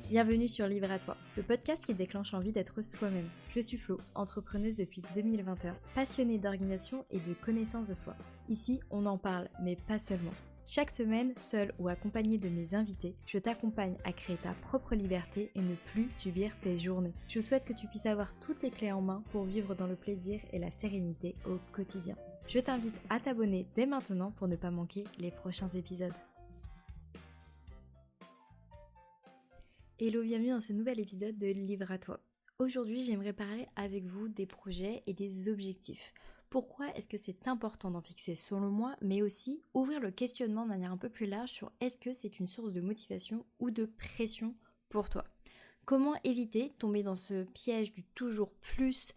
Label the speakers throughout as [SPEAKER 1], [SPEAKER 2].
[SPEAKER 1] Bienvenue sur Livre à toi, le podcast qui déclenche l'envie d'être soi-même. Je suis Flo, entrepreneuse depuis 2021, passionnée d'organisation et de connaissance de soi. Ici, on en parle, mais pas seulement. Chaque semaine, seule ou accompagnée de mes invités, je t'accompagne à créer ta propre liberté et ne plus subir tes journées. Je souhaite que tu puisses avoir toutes les clés en main pour vivre dans le plaisir et la sérénité au quotidien. Je t'invite à t'abonner dès maintenant pour ne pas manquer les prochains épisodes. Hello, bienvenue dans ce nouvel épisode de Livre à toi. Aujourd'hui, j'aimerais parler avec vous des projets et des objectifs. Pourquoi est-ce que c'est important d'en fixer selon moi, mais aussi ouvrir le questionnement de manière un peu plus large sur est-ce que c'est une source de motivation ou de pression pour toi. Comment éviter de tomber dans ce piège du toujours plus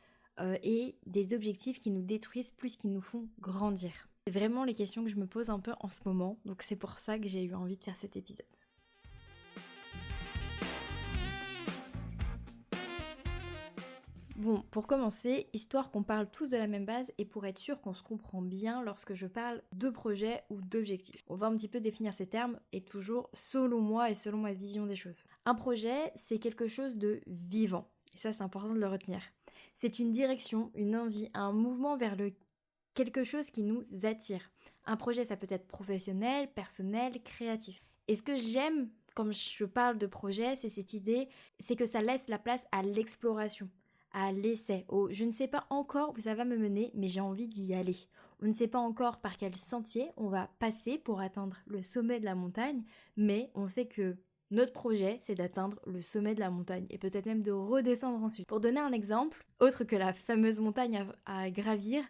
[SPEAKER 1] et des objectifs qui nous détruisent plus qu'ils nous font grandir. C'est vraiment les questions que je me pose un peu en ce moment, donc c'est pour ça que j'ai eu envie de faire cet épisode. Bon, pour commencer, histoire qu'on parle tous de la même base et pour être sûr qu'on se comprend bien lorsque je parle de projet ou d'objectif. On va un petit peu définir ces termes et toujours selon moi et selon ma vision des choses. Un projet, c'est quelque chose de vivant. Et ça, c'est important de le retenir. C'est une direction, une envie, un mouvement vers quelque chose qui nous attire. Un projet, ça peut être professionnel, personnel, créatif. Et ce que j'aime quand je parle de projet, c'est cette idée, c'est que ça laisse la place à l'exploration, à l'essai, au je ne sais pas encore où ça va me mener, mais j'ai envie d'y aller. On ne sait pas encore par quel sentier on va passer pour atteindre le sommet de la montagne, mais on sait que notre projet, c'est d'atteindre le sommet de la montagne et peut-être même de redescendre ensuite. Pour donner un exemple, autre que la fameuse montagne à gravir,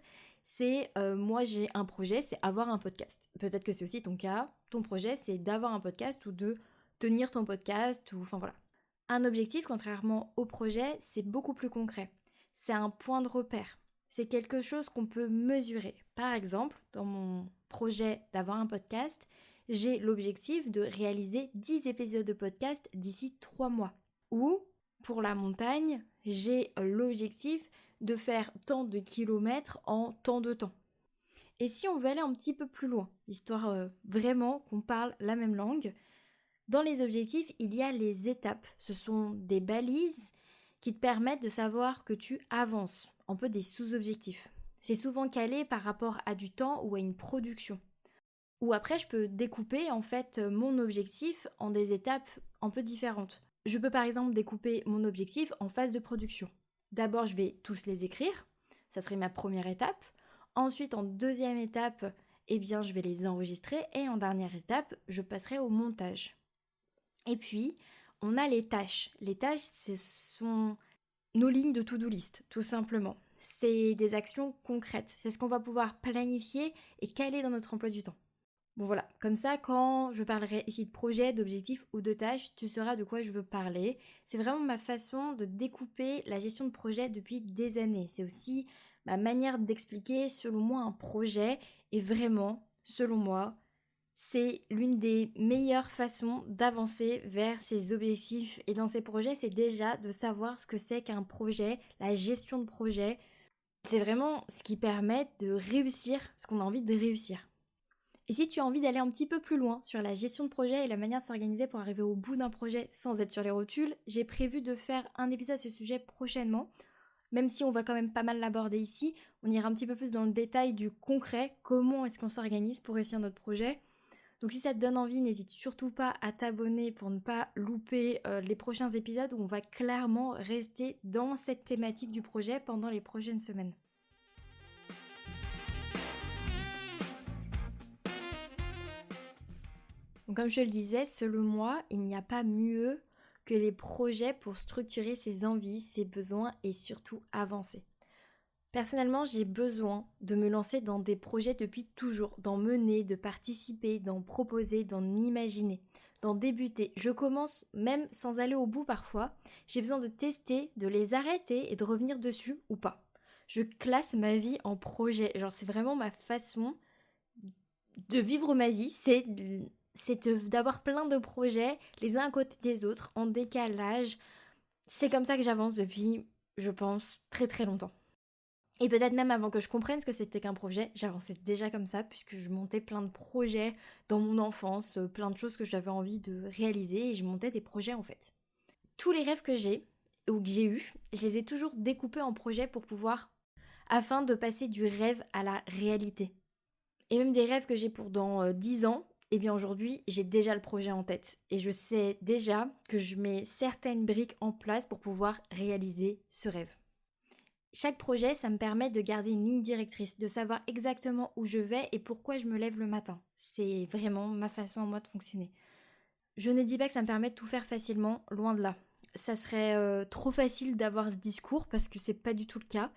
[SPEAKER 1] c'est moi j'ai un projet, c'est avoir un podcast. Peut-être que c'est aussi ton cas. Ton projet, c'est d'avoir un podcast ou de tenir ton podcast ou enfin voilà. Un objectif, contrairement au projet, c'est beaucoup plus concret. C'est un point de repère. C'est quelque chose qu'on peut mesurer. Par exemple, dans mon projet d'avoir un podcast, j'ai l'objectif de réaliser 10 épisodes de podcast d'ici 3 mois. Ou, pour la montagne, j'ai l'objectif de faire tant de kilomètres en tant de temps. Et si on veut aller un petit peu plus loin, histoire vraiment qu'on parle la même langue, dans les objectifs, il y a les étapes. Ce sont des balises qui te permettent de savoir que tu avances, un peu des sous-objectifs. C'est souvent calé par rapport à du temps ou à une production. Ou après, je peux découper en fait mon objectif en des étapes un peu différentes. Je peux par exemple découper mon objectif en phase de production. D'abord, je vais tous les écrire, ça serait ma première étape. Ensuite, en deuxième étape, je vais les enregistrer et en dernière étape, je passerai au montage. Et puis, on a les tâches. Les tâches, ce sont nos lignes de to-do list, tout simplement. C'est des actions concrètes. C'est ce qu'on va pouvoir planifier et caler dans notre emploi du temps. Bon voilà, comme ça, quand je parlerai ici de projet, d'objectifs ou de tâches, tu sauras de quoi je veux parler. C'est vraiment ma façon de découper la gestion de projet depuis des années. C'est aussi ma manière d'expliquer, selon moi, un projet. Et vraiment, selon moi, c'est l'une des meilleures façons d'avancer vers ses objectifs et dans ses projets, c'est déjà de savoir ce que c'est qu'un projet, la gestion de projet. C'est vraiment ce qui permet de réussir ce qu'on a envie de réussir. Et si tu as envie d'aller un petit peu plus loin sur la gestion de projet et la manière de s'organiser pour arriver au bout d'un projet sans être sur les rotules, j'ai prévu de faire un épisode à ce sujet prochainement. Même si on va quand même pas mal l'aborder ici, on ira un petit peu plus dans le détail du concret, comment est-ce qu'on s'organise pour réussir notre projet. Donc si ça te donne envie, n'hésite surtout pas à t'abonner pour ne pas louper les prochains épisodes où on va clairement rester dans cette thématique du projet pendant les prochaines semaines. Donc comme je le disais, selon moi, il n'y a pas mieux que les projets pour structurer ses envies, ses besoins et surtout avancer. Personnellement, j'ai besoin de me lancer dans des projets depuis toujours, d'en mener, de participer, d'en proposer, d'en imaginer, d'en débuter. Je commence même sans aller au bout parfois. J'ai besoin de tester, de les arrêter et de revenir dessus ou pas. Je classe ma vie en projet. Genre, c'est vraiment ma façon de vivre ma vie. C'est d'avoir plein de projets, les uns à côté des autres, en décalage. C'est comme ça que j'avance depuis, je pense, très très longtemps. Et peut-être même avant que je comprenne ce que c'était qu'un projet, j'avançais déjà comme ça puisque je montais plein de projets dans mon enfance, plein de choses que j'avais envie de réaliser et je montais des projets en fait. Tous les rêves que j'ai ou que j'ai eus, je les ai toujours découpés en projets afin de passer du rêve à la réalité. Et même des rêves que j'ai pour dans 10 ans, eh bien aujourd'hui, j'ai déjà le projet en tête. Et je sais déjà que je mets certaines briques en place pour pouvoir réaliser ce rêve. Chaque projet, ça me permet de garder une ligne directrice, de savoir exactement où je vais et pourquoi je me lève le matin. C'est vraiment ma façon à moi de fonctionner. Je ne dis pas que ça me permet de tout faire facilement, loin de là. Ça serait trop facile d'avoir ce discours parce que c'est pas du tout le cas.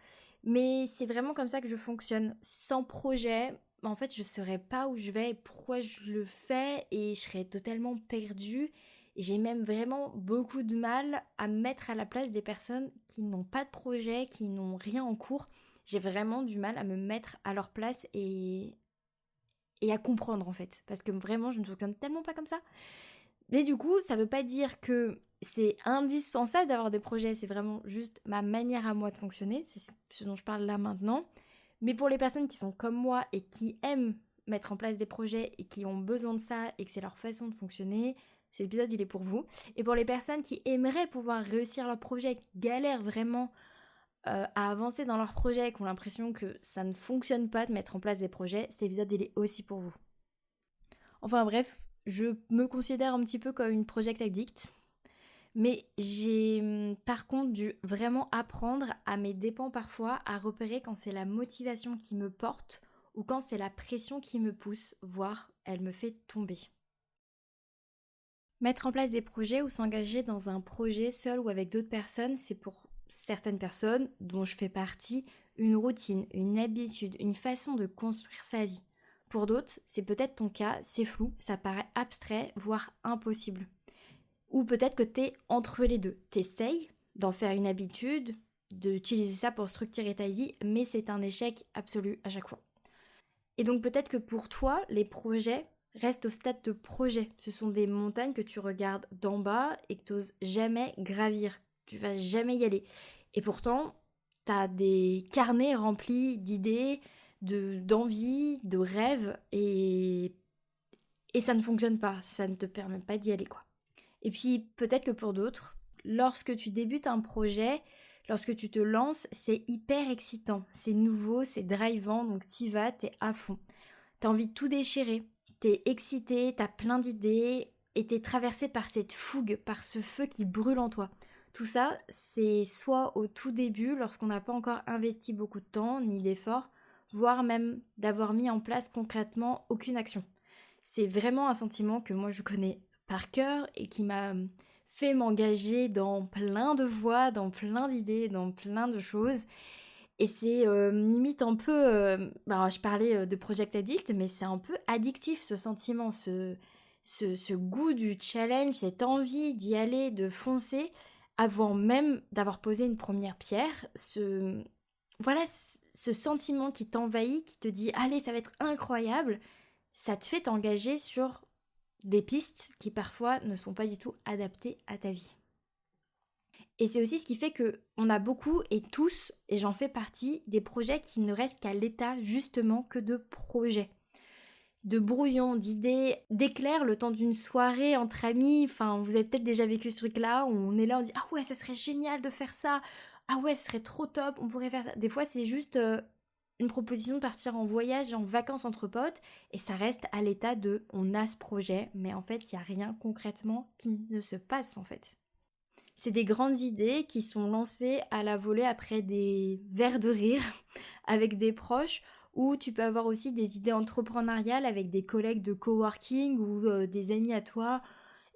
[SPEAKER 1] Mais c'est vraiment comme ça que je fonctionne. Sans projet, en fait, je saurais pas où je vais et pourquoi je le fais et je serais totalement perdue. Et j'ai même vraiment beaucoup de mal à me mettre à la place des personnes qui n'ont pas de projet, qui n'ont rien en cours. J'ai vraiment du mal à me mettre à leur place et à comprendre en fait. Parce que vraiment, je ne fonctionne tellement pas comme ça. Mais du coup, ça veut pas dire que c'est indispensable d'avoir des projets, c'est vraiment juste ma manière à moi de fonctionner, c'est ce dont je parle là maintenant. Mais pour les personnes qui sont comme moi et qui aiment mettre en place des projets et qui ont besoin de ça et que c'est leur façon de fonctionner, cet épisode il est pour vous. Et pour les personnes qui aimeraient pouvoir réussir leur projet, qui galèrent vraiment à avancer dans leur projet, qui ont l'impression que ça ne fonctionne pas de mettre en place des projets, cet épisode il est aussi pour vous. Enfin bref, je me considère un petit peu comme une project addict, mais j'ai par contre dû vraiment apprendre à mes dépens parfois à repérer quand c'est la motivation qui me porte ou quand c'est la pression qui me pousse, voire elle me fait tomber. Mettre en place des projets ou s'engager dans un projet seul ou avec d'autres personnes, c'est pour certaines personnes, dont je fais partie, une routine, une habitude, une façon de construire sa vie. Pour d'autres, c'est peut-être ton cas, c'est flou, ça paraît abstrait, voire impossible. Ou peut-être que t'es entre les deux. T'essayes d'en faire une habitude, d'utiliser ça pour structurer ta vie, mais c'est un échec absolu à chaque fois. Et donc peut-être que pour toi, les projets restent au stade de projet. Ce sont des montagnes que tu regardes d'en bas et que tu n'oses jamais gravir. Tu vas jamais y aller. Et pourtant, tu as des carnets remplis d'idées, d'envies, de rêves et ça ne fonctionne pas. Ça ne te permet pas d'y aller, quoi. Et puis peut-être que pour d'autres, lorsque tu débutes un projet, lorsque tu te lances, c'est hyper excitant. C'est nouveau, c'est drivant, donc t'y vas, t'es à fond. T'as envie de tout déchirer. T'es excité, t'as plein d'idées et t'es traversé par cette fougue, par ce feu qui brûle en toi. Tout ça, c'est soit au tout début, lorsqu'on n'a pas encore investi beaucoup de temps ni d'efforts, voire même d'avoir mis en place concrètement aucune action. C'est vraiment un sentiment que moi je connais par cœur et qui m'a fait m'engager dans plein de voies, dans plein d'idées, dans plein de choses. Et c'est limite un peu... je parlais de Project Addict, mais c'est un peu addictif ce sentiment, ce goût du challenge, cette envie d'y aller, de foncer, avant même d'avoir posé une première pierre. Voilà, ce sentiment qui t'envahit, qui te dit « Allez, ça va être incroyable !» Ça te fait t'engager sur des pistes qui parfois ne sont pas du tout adaptées à ta vie. Et c'est aussi ce qui fait qu'on a beaucoup et tous, et j'en fais partie, des projets qui ne restent qu'à l'état justement que de projets. De brouillons, d'idées, d'éclairs le temps d'une soirée entre amis. Enfin, vous avez peut-être déjà vécu ce truc-là où on est là, on dit « Ah ouais, ça serait génial de faire ça !»« Ah ouais, ce serait trop top, on pourrait faire ça !» Des fois, c'est juste une proposition de partir en voyage, en vacances entre potes, et ça reste à l'état de « on a ce projet », mais en fait, il n'y a rien concrètement qui ne se passe en fait. C'est des grandes idées qui sont lancées à la volée après des verres de rire avec des proches, ou tu peux avoir aussi des idées entrepreneuriales avec des collègues de coworking ou des amis à toi.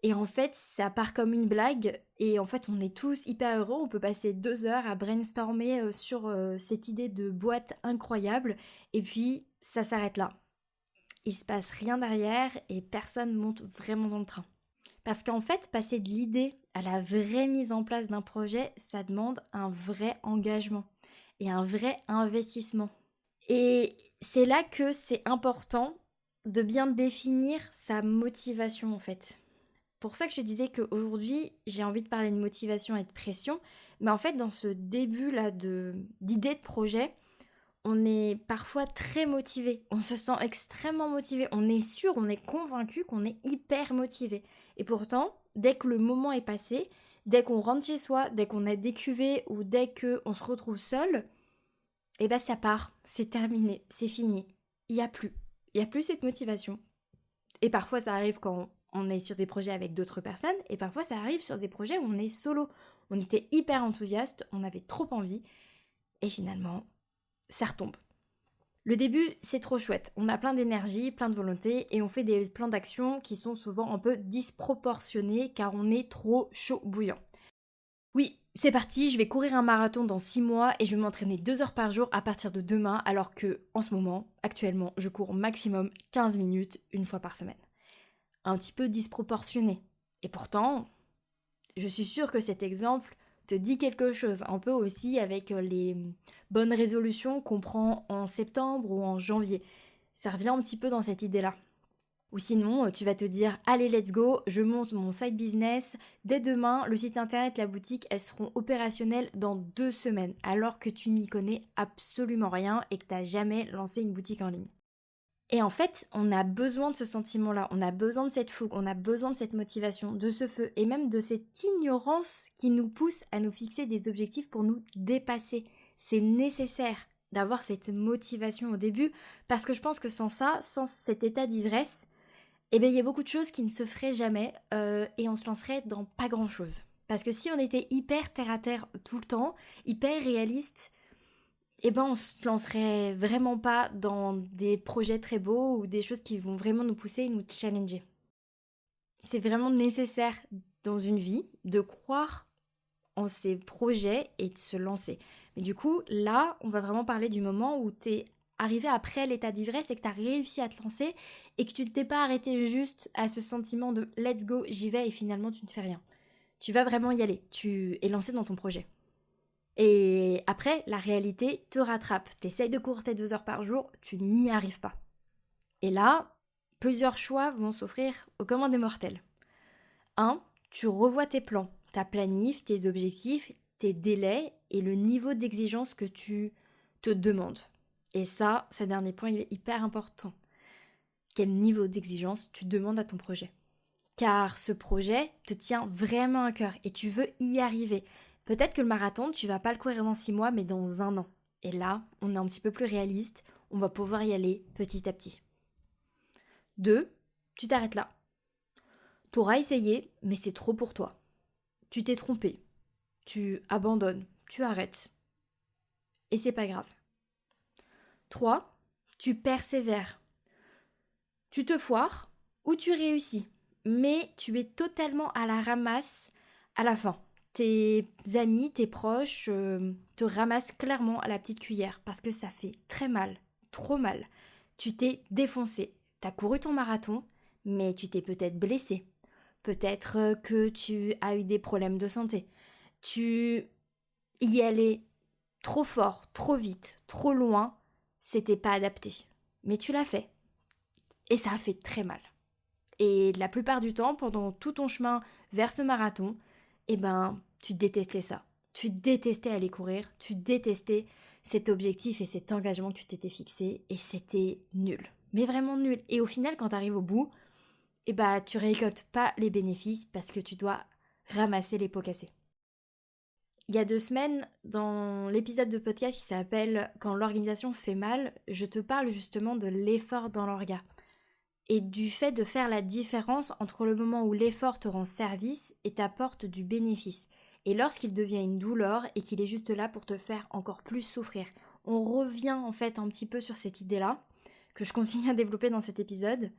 [SPEAKER 1] Et en fait, ça part comme une blague et en fait, on est tous hyper heureux. On peut passer 2 heures à brainstormer sur cette idée de boîte incroyable et puis ça s'arrête là. Il se passe rien derrière et personne monte vraiment dans le train. Parce qu'en fait, passer de l'idée à la vraie mise en place d'un projet, ça demande un vrai engagement et un vrai investissement. Et c'est là que c'est important de bien définir sa motivation en fait. Pour ça que je te disais qu'aujourd'hui, j'ai envie de parler de motivation et de pression, mais en fait, dans ce début-là d'idée de projet, on est parfois très motivé, on se sent extrêmement motivé, on est sûr, on est convaincu qu'on est hyper motivé. Et pourtant, dès que le moment est passé, Dès qu'on rentre chez soi, dès qu'on a décuvé ou dès qu'on se retrouve seul, et ben ça part, c'est terminé, c'est fini. Il y a plus. Il y a plus cette motivation. Et parfois ça arrive quand on est sur des projets avec d'autres personnes, et parfois ça arrive sur des projets où on est solo. On était hyper enthousiaste, on avait trop envie, et finalement, ça retombe. Le début, c'est trop chouette. On a plein d'énergie, plein de volonté, et on fait des plans d'action qui sont souvent un peu disproportionnés car on est trop chaud bouillant. Oui, c'est parti, je vais courir un marathon dans 6 mois et je vais m'entraîner 2 heures par jour à partir de demain, alors que, en ce moment, actuellement, je cours maximum 15 minutes une fois par semaine. Un petit peu disproportionné. Et pourtant, je suis sûre que cet exemple te dit quelque chose, un peu aussi avec les bonnes résolutions qu'on prend en septembre ou en janvier. Ça revient un petit peu dans cette idée-là. Ou sinon, tu vas te dire, allez, let's go, je monte mon side business. Dès demain, le site internet, la boutique, elles seront opérationnelles dans 2 semaines, alors que tu n'y connais absolument rien et que tu n'as jamais lancé une boutique en ligne. Et en fait, on a besoin de ce sentiment-là, on a besoin de cette fougue, on a besoin de cette motivation, de ce feu, et même de cette ignorance qui nous pousse à nous fixer des objectifs pour nous dépasser. C'est nécessaire d'avoir cette motivation au début, parce que je pense que sans ça, sans cet état d'ivresse, eh bien, il y a beaucoup de choses qui ne se feraient jamais, et on se lancerait dans pas grand-chose. Parce que si on était hyper terre-à-terre tout le temps, hyper réaliste, eh ben on se lancerait vraiment pas dans des projets très beaux ou des choses qui vont vraiment nous pousser et nous challenger. C'est vraiment nécessaire dans une vie de croire en ses projets et de se lancer. Mais du coup, là, on va vraiment parler du moment où tu es arrivé après l'état d'ivresse et que tu as réussi à te lancer et que tu ne t'es pas arrêté juste à ce sentiment de let's go, j'y vais et finalement tu ne fais rien. Tu vas vraiment y aller, tu es lancé dans ton projet. Et après, la réalité te rattrape. T'essayes de courir tes 2 heures par jour, tu n'y arrives pas. Et là, plusieurs choix vont s'offrir au commun des mortels. 1. Tu revois tes plans, ta planif, tes objectifs, tes délais et le niveau d'exigence que tu te demandes. Et ça, ce dernier point, il est hyper important. Quel niveau d'exigence tu demandes à ton projet? Car ce projet te tient vraiment à cœur et tu veux y arriver. Peut-être que le marathon, tu vas pas le courir dans 6 mois, mais dans 1 an. Et là, on est un petit peu plus réaliste, on va pouvoir y aller petit à petit. 2. Tu t'arrêtes là. T'auras essayé, mais c'est trop pour toi. Tu t'es trompé. Tu abandonnes, tu arrêtes. Et c'est pas grave. 3. Tu persévères. Tu te foires ou tu réussis, mais tu es totalement à la ramasse à la fin. Tes amis, tes proches te ramassent clairement à la petite cuillère parce que ça fait très mal, trop mal. Tu t'es défoncé, t'as couru ton marathon, mais tu t'es peut-être blessé. Peut-être que tu as eu des problèmes de santé. Tu y allais trop fort, trop vite, trop loin, c'était pas adapté. Mais tu l'as fait. Et ça a fait très mal. Et la plupart du temps, pendant tout ton chemin vers ce marathon, eh ben, tu détestais ça. Tu détestais aller courir, tu détestais cet objectif et cet engagement que tu t'étais fixé et c'était nul. Mais vraiment nul. Et au final, quand tu arrives au bout, eh ben, tu récoltes pas les bénéfices parce que tu dois ramasser les pots cassés. Il y a 2 semaines, dans l'épisode de podcast qui s'appelle Quand l'organisation fait mal, je te parle justement de l'effort dans l'orga. Et du fait de faire la différence entre le moment où l'effort te rend service et t'apporte du bénéfice. Et lorsqu'il devient une douleur et qu'il est juste là pour te faire encore plus souffrir. On revient en fait un petit peu sur cette idée-là, que je continue à développer dans cet épisode.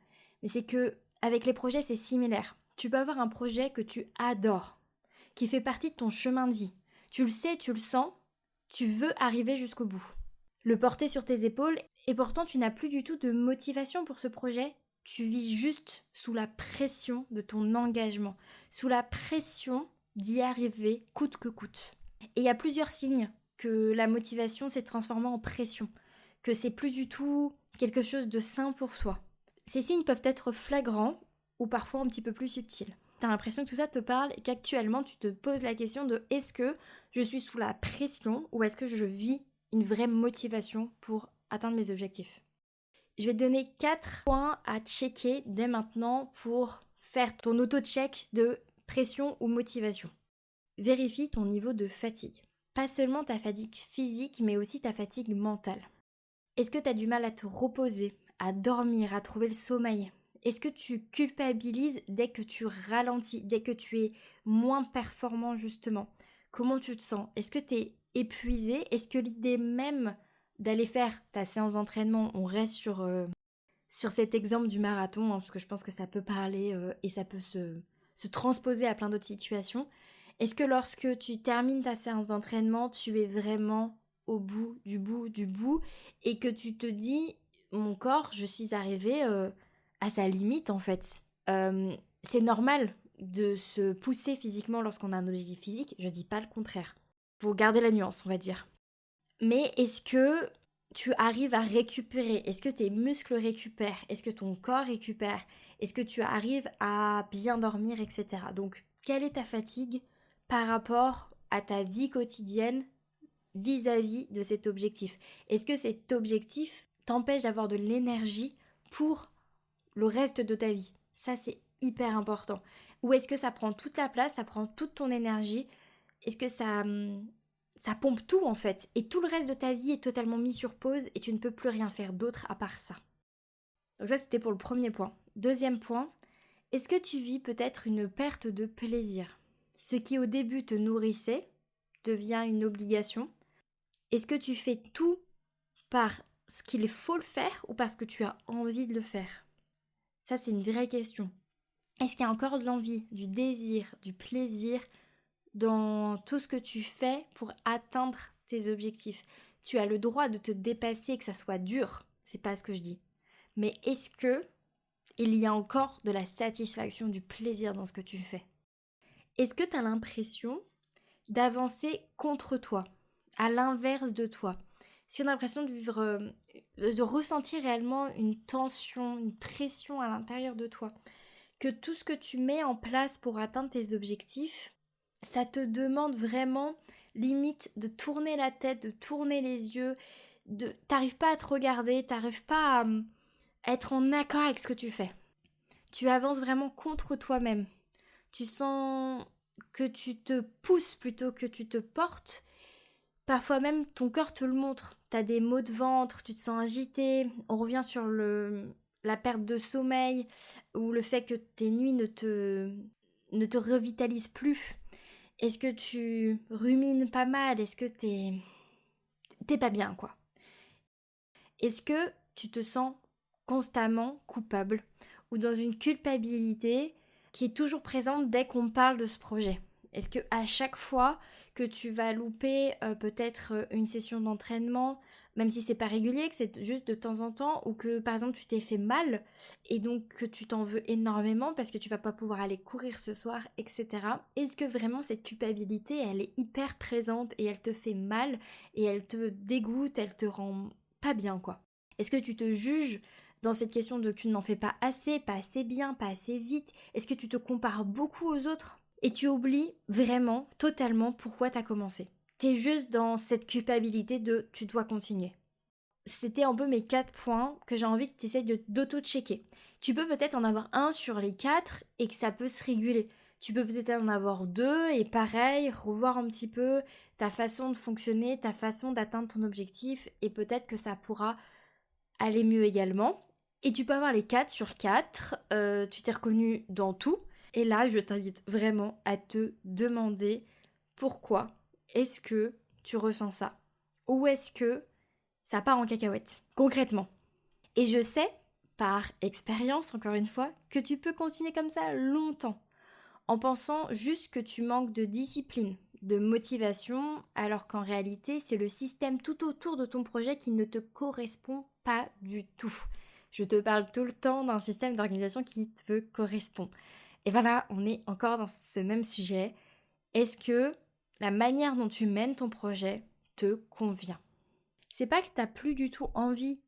[SPEAKER 1] Mais c'est que avec les projets, c'est similaire. Tu peux avoir un projet que tu adores, qui fait partie de ton chemin de vie. Tu le sais, tu le sens, tu veux arriver jusqu'au bout. Le porter sur tes épaules, et pourtant tu n'as plus du tout de motivation pour ce projet. Tu vis juste sous la pression de ton engagement, sous la pression d'y arriver coûte que coûte. Et il y a plusieurs signes que la motivation s'est transformée en pression, que c'est plus du tout quelque chose de sain pour toi. Ces signes peuvent être flagrants ou parfois un petit peu plus subtils. T'as l'impression que tout ça te parle et qu'actuellement tu te poses la question de est-ce que je suis sous la pression ou est-ce que je vis une vraie motivation pour atteindre mes objectifs. Je vais te donner 4 points à checker dès maintenant pour faire ton auto-check de pression ou motivation. vérifie ton niveau de fatigue. Pas seulement ta fatigue physique, mais aussi ta fatigue mentale. Est-ce que tu as du mal à te reposer, à dormir, à trouver le sommeil? Est-ce que tu culpabilises dès que tu ralentis, dès que tu es moins performant justement? Comment tu te sens? Est-ce que tu es épuisé? Est-ce que l'idée même d'aller faire ta séance d'entraînement, on reste sur cet exemple du marathon, parce que je pense que ça peut parler et ça peut se transposer à plein d'autres situations. Est-ce que lorsque tu termines ta séance d'entraînement, tu es vraiment au bout du bout et que tu te dis, mon corps, je suis arrivée à sa limite en fait. C'est normal de se pousser physiquement lorsqu'on a un objectif physique, je dis pas le contraire. Faut garder la nuance, on va dire. Mais est-ce que tu arrives à récupérer? Est-ce que tes muscles récupèrent? Est-ce que ton corps récupère? Est-ce que tu arrives à bien dormir, etc. Donc, quelle est ta fatigue par rapport à ta vie quotidienne vis-à-vis de cet objectif? Est-ce que cet objectif t'empêche d'avoir de l'énergie pour le reste de ta vie? Ça, c'est hyper important. Ou est-ce que ça prend toute la place, ça prend toute ton énergie? Est-ce que ça pompe tout en fait, et tout le reste de ta vie est totalement mis sur pause et tu ne peux plus rien faire d'autre à part ça. Donc ça, c'était pour le premier point. Deuxième point, est-ce que tu vis peut-être une perte de plaisir? Ce qui au début te nourrissait devient une obligation. Est-ce que tu fais tout parce qu'il faut le faire ou parce que tu as envie de le faire? Ça, c'est une vraie question. Est-ce qu'il y a encore de l'envie, du désir, du plaisir dans tout ce que tu fais pour atteindre tes objectifs? Tu as le droit de te dépasser et que ça soit dur, c'est pas ce que je dis. Mais est-ce que il y a encore de la satisfaction, du plaisir dans ce que tu fais? Est-ce que tu as l'impression d'avancer contre toi, à l'inverse de toi? Si on a l'impression de vivre, de ressentir réellement une tension, une pression à l'intérieur de toi, que tout ce que tu mets en place pour atteindre tes objectifs, ça te demande vraiment limite de tourner la tête, de tourner les yeux, t'arrives pas à te regarder, t'arrives pas à être en accord avec ce que tu fais. Tu avances vraiment contre toi-même. Tu sens que tu te pousses plutôt que tu te portes. Parfois même ton corps te le montre. T'as des maux de ventre, tu te sens agité. On revient sur la perte de sommeil ou le fait que tes nuits ne te revitalisent plus. Est-ce que tu rumines pas mal? Est-ce que t'es pas bien, quoi? Est-ce que tu te sens constamment coupable ou dans une culpabilité qui est toujours présente dès qu'on parle de ce projet? Est-ce que à chaque fois que tu vas louper peut-être une session d'entraînement, même si c'est pas régulier, que c'est juste de temps en temps, ou que par exemple tu t'es fait mal et donc que tu t'en veux énormément parce que tu vas pas pouvoir aller courir ce soir, etc. Est-ce que vraiment cette culpabilité, elle est hyper présente et elle te fait mal et elle te dégoûte, elle te rend pas bien, quoi? Est-ce que tu te juges dans cette question de que tu n'en fais pas assez bien, pas assez vite? Est-ce que tu te compares beaucoup aux autres? Et tu oublies vraiment, totalement, pourquoi tu as commencé. Tu es juste dans cette culpabilité de tu dois continuer. C'était un peu mes 4 points que j'ai envie que tu essayes d'auto-checker. Tu peux peut-être en avoir un sur les 4 et que ça peut se réguler. Tu peux peut-être en avoir 2 et pareil, revoir un petit peu ta façon de fonctionner, ta façon d'atteindre ton objectif et peut-être que ça pourra aller mieux également. Et tu peux avoir les 4 sur 4, tu t'es reconnu dans tout. Et là, je t'invite vraiment à te demander pourquoi est-ce que tu ressens ça? Ou est-ce que ça part en cacahuète, concrètement? Et je sais, par expérience, encore une fois, que tu peux continuer comme ça longtemps, en pensant juste que tu manques de discipline, de motivation, alors qu'en réalité, c'est le système tout autour de ton projet qui ne te correspond pas du tout. Je te parle tout le temps d'un système d'organisation qui te correspond. Et voilà, on est encore dans ce même sujet. Est-ce que la manière dont tu mènes ton projet te convient? C'est pas que t'as plus du tout envie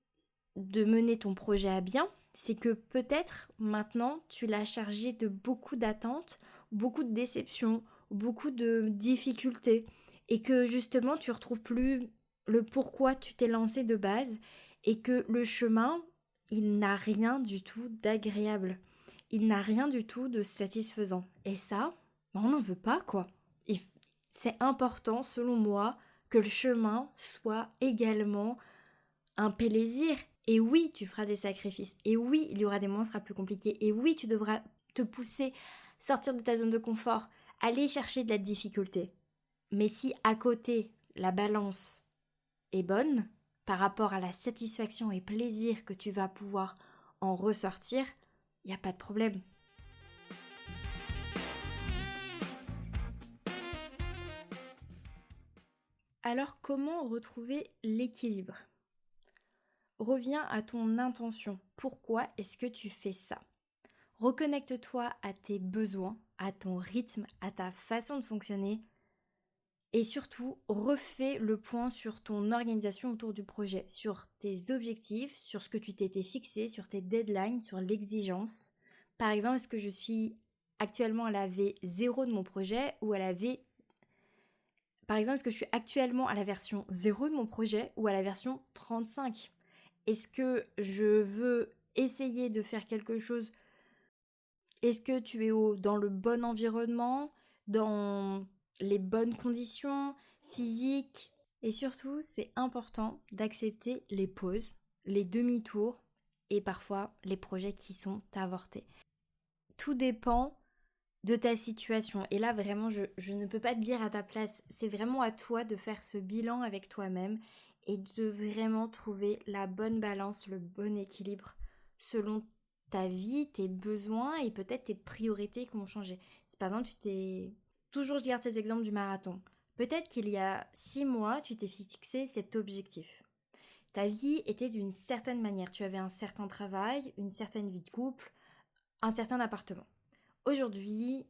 [SPEAKER 1] de mener ton projet à bien, c'est que peut-être maintenant tu l'as chargé de beaucoup d'attentes, beaucoup de déceptions, beaucoup de difficultés et que justement tu retrouves plus le pourquoi tu t'es lancé de base et que le chemin, il n'a rien du tout d'agréable. Il n'a rien du tout de satisfaisant. Et ça, on n'en veut pas, quoi. C'est important, selon moi, que le chemin soit également un plaisir. Et oui, tu feras des sacrifices. Et oui, il y aura des moments où ce sera plus compliqué. Et oui, tu devras te pousser, sortir de ta zone de confort, aller chercher de la difficulté. Mais si à côté, la balance est bonne, par rapport à la satisfaction et plaisir que tu vas pouvoir en ressortir, il n'y a pas de problème. Alors comment retrouver l'équilibre ? Reviens à ton intention. Pourquoi est-ce que tu fais ça ? Reconnecte-toi à tes besoins, à ton rythme, à ta façon de fonctionner. Et surtout, refais le point sur ton organisation autour du projet, sur tes objectifs, sur ce que tu t'étais fixé, sur tes deadlines, sur l'exigence. Par exemple, est-ce que je suis actuellement à la V0 de mon projet ou à la V... Par exemple, est-ce que je suis actuellement à la version 0 de mon projet ou à la version 35 ? Est-ce que je veux essayer de faire quelque chose ? Est-ce que tu es dans le bon environnement, dans les bonnes conditions physiques ? Et surtout, c'est important d'accepter les pauses, les demi-tours et parfois les projets qui sont avortés. Tout dépend de ta situation. Et là, vraiment, je ne peux pas te dire à ta place. C'est vraiment à toi de faire ce bilan avec toi-même et de vraiment trouver la bonne balance, le bon équilibre selon ta vie, tes besoins et peut-être tes priorités qui ont changé. Si par exemple, toujours je garde cet exemple du marathon. Peut-être qu'il y a 6 mois, tu t'es fixé cet objectif. Ta vie était d'une certaine manière. Tu avais un certain travail, une certaine vie de couple, un certain appartement. Aujourd'hui,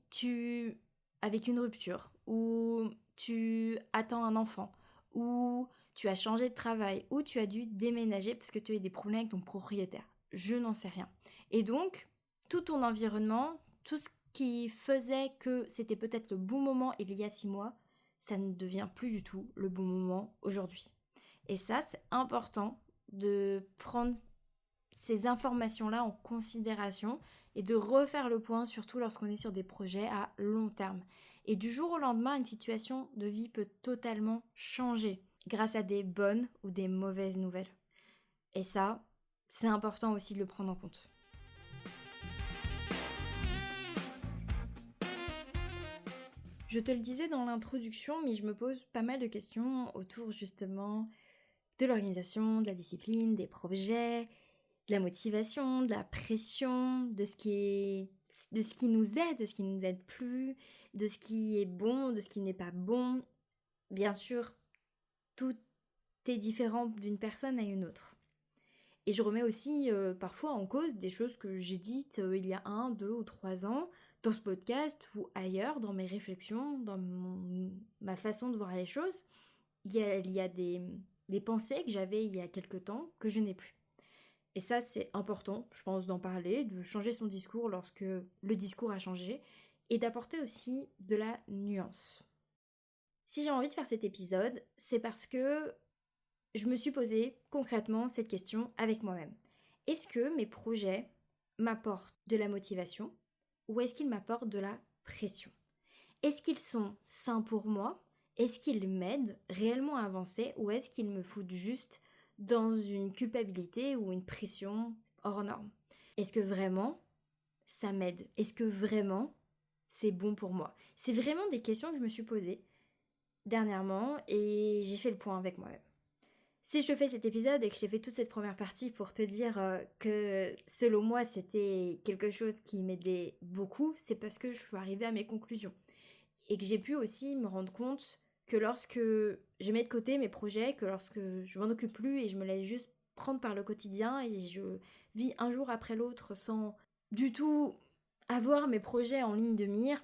[SPEAKER 1] avec une rupture, ou tu attends un enfant, ou tu as changé de travail, ou tu as dû déménager parce que tu as eu des problèmes avec ton propriétaire. Je n'en sais rien. Et donc, tout ton environnement, tout ce qui faisait que c'était peut-être le bon moment il y a 6 mois, ça ne devient plus du tout le bon moment aujourd'hui. Et ça, c'est important de prendre ces informations-là en considération et de refaire le point, surtout lorsqu'on est sur des projets à long terme. Et du jour au lendemain, une situation de vie peut totalement changer grâce à des bonnes ou des mauvaises nouvelles. Et ça, c'est important aussi de le prendre en compte. Je te le disais dans l'introduction, mais je me pose pas mal de questions autour justement de l'organisation, de la discipline, des projets, de la motivation, de la pression, de ce qui nous aide, de ce qui nous aide plus, de ce qui est bon, de ce qui n'est pas bon. Bien sûr, tout est différent d'une personne à une autre. Et je remets aussi parfois en cause des choses que j'ai dites il y a 1, 2 ou 3 ans dans ce podcast ou ailleurs, dans mes réflexions, dans ma façon de voir les choses. Il y a des pensées que j'avais il y a quelque temps que je n'ai plus. Et ça, c'est important, je pense, d'en parler, de changer son discours lorsque le discours a changé, et d'apporter aussi de la nuance. Si j'ai envie de faire cet épisode, c'est parce que je me suis posé concrètement cette question avec moi-même. Est-ce que mes projets m'apportent de la motivation ou est-ce qu'ils m'apportent de la pression ? Est-ce qu'ils sont sains pour moi ? Est-ce qu'ils m'aident réellement à avancer ou est-ce qu'ils me foutent juste dans une culpabilité ou une pression hors norme ? Est-ce que vraiment ça m'aide ? Est-ce que vraiment c'est bon pour moi ? C'est vraiment des questions que je me suis posées dernièrement et j'ai fait le point avec moi-même. Si je te fais cet épisode et que j'ai fait toute cette première partie pour te dire que selon moi c'était quelque chose qui m'aidait beaucoup, c'est parce que je suis arrivée à mes conclusions. Et que j'ai pu aussi me rendre compte que lorsque je mets de côté mes projets, que lorsque je m'en occupe plus et je me laisse juste prendre par le quotidien et je vis un jour après l'autre sans du tout avoir mes projets en ligne de mire,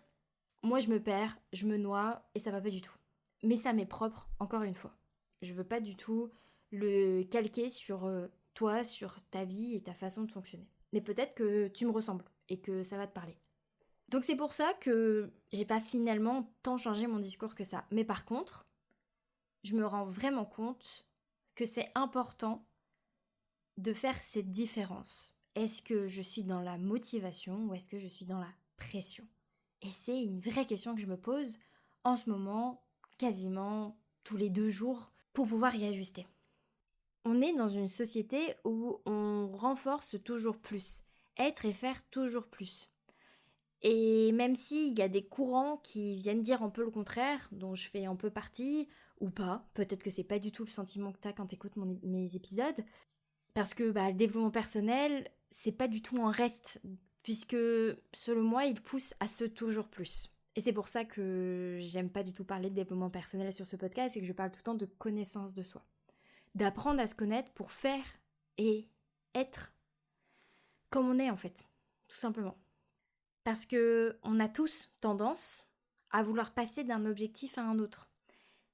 [SPEAKER 1] moi je me perds, je me noie et ça va pas du tout. Mais ça m'est propre, encore une fois. Je veux pas du tout le calquer sur toi, sur ta vie et ta façon de fonctionner. Mais peut-être que tu me ressembles et que ça va te parler. Donc c'est pour ça que j'ai pas finalement tant changé mon discours que ça. Mais par contre, je me rends vraiment compte que c'est important de faire cette différence. Est-ce que je suis dans la motivation ou est-ce que je suis dans la pression ? Et c'est une vraie question que je me pose en ce moment quasiment tous les 2 jours pour pouvoir y ajuster. On est dans une société où on renforce toujours plus, être et faire toujours plus. Et même s'il y a des courants qui viennent dire un peu le contraire, dont je fais un peu partie, ou pas, peut-être que c'est pas du tout le sentiment que t'as quand t'écoutes mes épisodes, parce que le développement personnel, c'est pas du tout un reste, puisque selon moi, il pousse à ce toujours plus. Et c'est pour ça que j'aime pas du tout parler de développement personnel sur ce podcast, et que je parle tout le temps de connaissance de soi. D'apprendre à se connaître pour faire et être comme on est en fait, tout simplement. Parce que on a tous tendance à vouloir passer d'un objectif à un autre.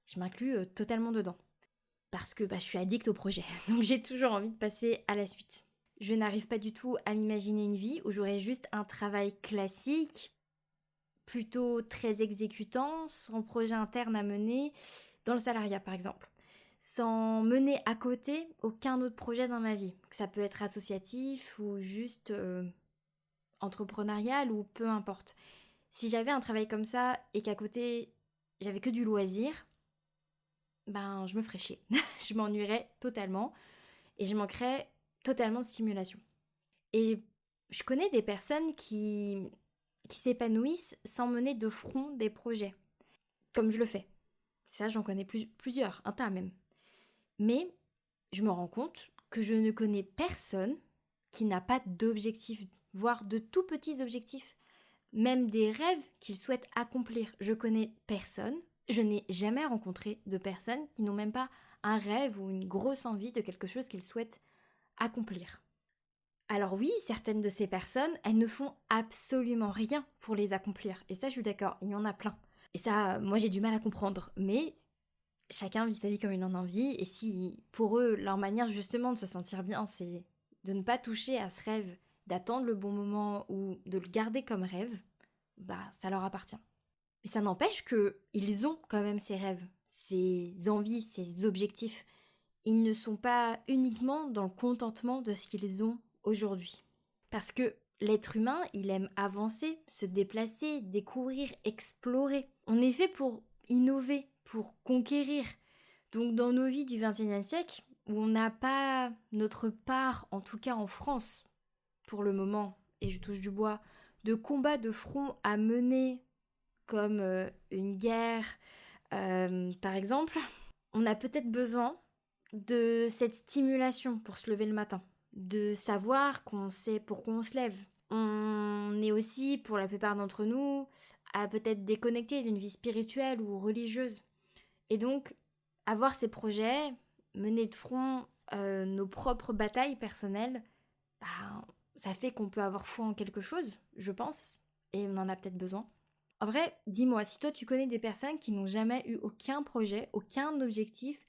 [SPEAKER 1] Je m'inclus totalement dedans. Parce que je suis addict au projet, donc j'ai toujours envie de passer à la suite. Je n'arrive pas du tout à m'imaginer une vie où j'aurais juste un travail classique, plutôt très exécutant, sans projet interne à mener, dans le salariat par exemple. Sans mener à côté aucun autre projet dans ma vie. Ça peut être associatif ou juste entrepreneurial ou peu importe. Si j'avais un travail comme ça et qu'à côté j'avais que du loisir, je me ferais chier. Je m'ennuierais totalement et je manquerais totalement de stimulation. Et je connais des personnes qui s'épanouissent sans mener de front des projets, comme je le fais. Ça, j'en connais plusieurs, un tas même. Mais je me rends compte que je ne connais personne qui n'a pas d'objectifs, voire de tout petits objectifs, même des rêves qu'il souhaite accomplir. Je connais personne, je n'ai jamais rencontré de personnes qui n'ont même pas un rêve ou une grosse envie de quelque chose qu'ils souhaitent accomplir. Alors oui, certaines de ces personnes, elles ne font absolument rien pour les accomplir. Et ça, je suis d'accord, il y en a plein. Et ça, moi, j'ai du mal à comprendre. Mais chacun vit sa vie comme il en a envie. Et si, pour eux, leur manière justement de se sentir bien, c'est de ne pas toucher à ce rêve, d'attendre le bon moment ou de le garder comme rêve, ça leur appartient. Mais ça n'empêche qu'ils ont quand même ces rêves, ces envies, ces objectifs. Ils ne sont pas uniquement dans le contentement de ce qu'ils ont aujourd'hui. Parce que l'être humain, il aime avancer, se déplacer, découvrir, explorer. On est fait pour innover, pour conquérir. Donc dans nos vies du XXIe siècle, où on n'a pas notre part, en tout cas en France, pour le moment, et je touche du bois, de combats de front à mener comme une guerre, par exemple, on a peut-être besoin de cette stimulation pour se lever le matin, de savoir qu'on sait pourquoi on se lève. On est aussi, pour la plupart d'entre nous, à peut-être déconnecter d'une vie spirituelle ou religieuse. Et donc, avoir ces projets, mener de front nos propres batailles personnelles, ça fait qu'on peut avoir foi en quelque chose, je pense, et on en a peut-être besoin. En vrai, dis-moi, si toi tu connais des personnes qui n'ont jamais eu aucun projet, aucun objectif,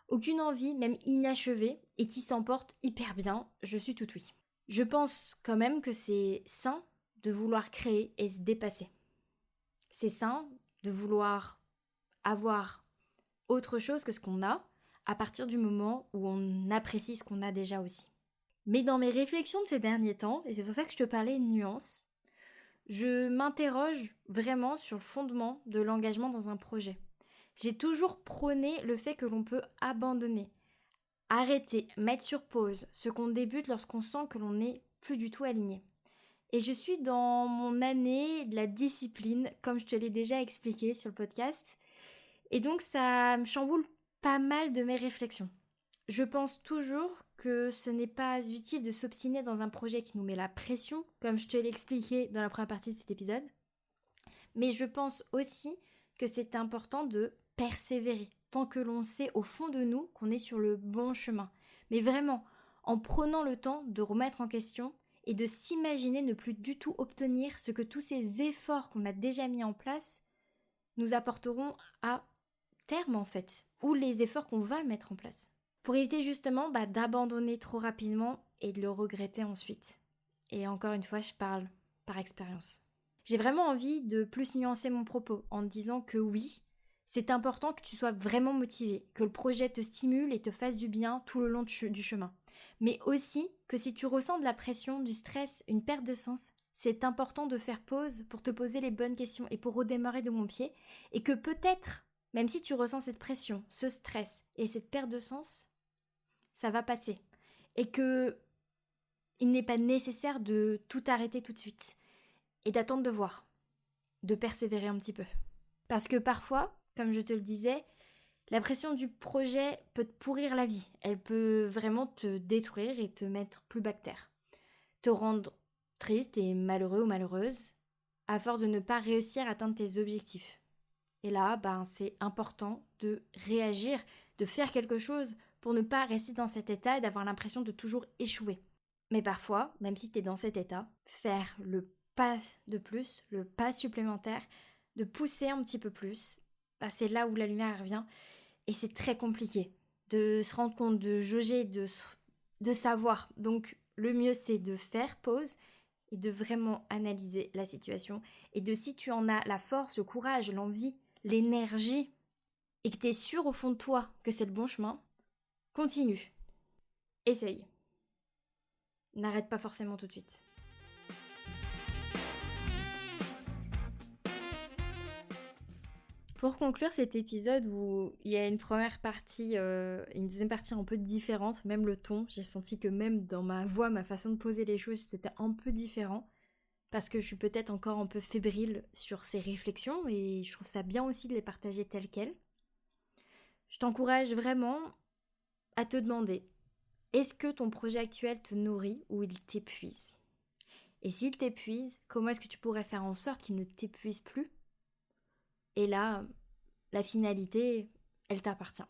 [SPEAKER 1] aucune envie, même inachevée, et qui s'en portent hyper bien, je suis tout oui. Je pense quand même que c'est sain de vouloir créer et se dépasser. C'est sain de vouloir avoir autre chose que ce qu'on a, à partir du moment où on apprécie ce qu'on a déjà aussi. Mais dans mes réflexions de ces derniers temps, et c'est pour ça que je te parlais de nuances, je m'interroge vraiment sur le fondement de l'engagement dans un projet. J'ai toujours prôné le fait que l'on peut abandonner, arrêter, mettre sur pause ce qu'on débute lorsqu'on sent que l'on n'est plus du tout aligné. Et je suis dans mon année de la discipline, comme je te l'ai déjà expliqué sur le podcast. Et donc ça me chamboule pas mal de mes réflexions. Je pense toujours que ce n'est pas utile de s'obstiner dans un projet qui nous met la pression, comme je te l'ai expliqué dans la première partie de cet épisode. Mais je pense aussi que c'est important de persévérer, tant que l'on sait au fond de nous qu'on est sur le bon chemin. Mais vraiment, en prenant le temps de remettre en question et de s'imaginer ne plus du tout obtenir ce que tous ces efforts qu'on a déjà mis en place nous apporteront à terme en fait, ou les efforts qu'on va mettre en place. Pour éviter justement d'abandonner trop rapidement et de le regretter ensuite. Et encore une fois, je parle par expérience. J'ai vraiment envie de plus nuancer mon propos en te disant que oui, c'est important que tu sois vraiment motivé, que le projet te stimule et te fasse du bien tout le long du chemin. Mais aussi que si tu ressens de la pression, du stress, une perte de sens, c'est important de faire pause pour te poser les bonnes questions et pour redémarrer de bon pied et que peut-être Même si tu ressens cette pression, ce stress et cette perte de sens, ça va passer. Et que il n'est pas nécessaire de tout arrêter tout de suite et d'attendre de voir, de persévérer un petit peu. Parce que parfois, comme je te le disais, la pression du projet peut te pourrir la vie. Elle peut vraiment te détruire et te mettre plus bas que terre. Te rendre triste et malheureux ou malheureuse à force de ne pas réussir à atteindre tes objectifs. Et là, c'est important de réagir, de faire quelque chose pour ne pas rester dans cet état et d'avoir l'impression de toujours échouer. Mais parfois, même si tu es dans cet état, faire le pas de plus, le pas supplémentaire, de pousser un petit peu plus, c'est là où la lumière revient. Et c'est très compliqué de se rendre compte, de jauger, de savoir. Donc le mieux, c'est de faire pause et de vraiment analyser la situation. Et de, si tu en as la force, le courage, l'envie, l'énergie, et que tu es sûr au fond de toi que c'est le bon chemin, continue. Essaye. N'arrête pas forcément tout de suite. Pour conclure cet épisode où il y a une première partie, une deuxième partie un peu différente, même le ton, j'ai senti que même dans ma voix, ma façon de poser les choses, c'était un peu différent. Parce que je suis peut-être encore un peu fébrile sur ces réflexions et je trouve ça bien aussi de les partager telles quelles. Je t'encourage vraiment à te demander, est-ce que ton projet actuel te nourrit ou il t'épuise ? Et s'il t'épuise, comment est-ce que tu pourrais faire en sorte qu'il ne t'épuise plus ? Et là, la finalité, elle t'appartient.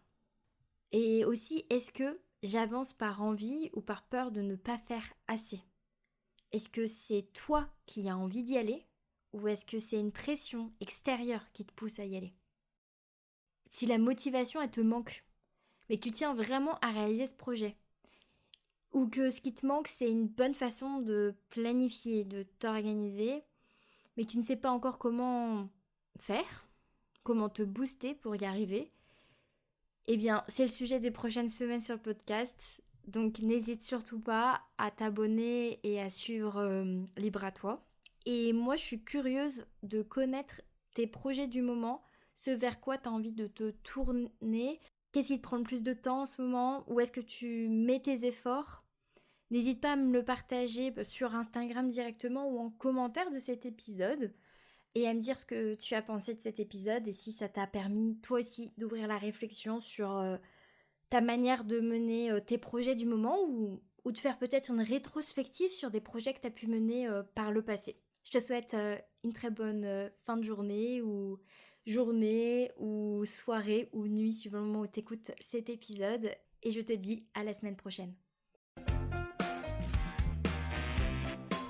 [SPEAKER 1] Et aussi, est-ce que j'avance par envie ou par peur de ne pas faire assez ? Est-ce que c'est toi qui as envie d'y aller ou est-ce que c'est une pression extérieure qui te pousse à y aller ? Si la motivation, elle te manque, mais que tu tiens vraiment à réaliser ce projet, ou que ce qui te manque, c'est une bonne façon de planifier, de t'organiser, mais tu ne sais pas encore comment faire, comment te booster pour y arriver, eh bien, c'est le sujet des prochaines semaines sur le podcast. Donc, n'hésite surtout pas à t'abonner et à suivre Libre à toi. Et moi, je suis curieuse de connaître tes projets du moment, ce vers quoi tu as envie de te tourner. Qu'est-ce qui te prend le plus de temps en ce moment ? Où est-ce que tu mets tes efforts ? N'hésite pas à me le partager sur Instagram directement ou en commentaire de cet épisode et à me dire ce que tu as pensé de cet épisode et si ça t'a permis toi aussi d'ouvrir la réflexion sur ta manière de mener tes projets du moment ou de faire peut-être une rétrospective sur des projets que tu as pu mener par le passé. Je te souhaite une très bonne fin de journée ou soirée ou nuit suivant le moment où tu écoutes cet épisode et je te dis à la semaine prochaine.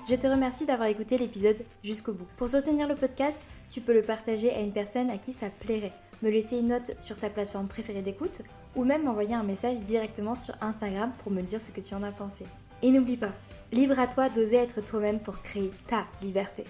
[SPEAKER 1] Je te remercie d'avoir écouté l'épisode jusqu'au bout. Pour soutenir le podcast, tu peux le partager à une personne à qui ça plairait, me laisser une note sur ta plateforme préférée d'écoute ou même m'envoyer un message directement sur Instagram pour me dire ce que tu en as pensé. Et n'oublie pas, libre à toi d'oser être toi-même pour créer ta liberté.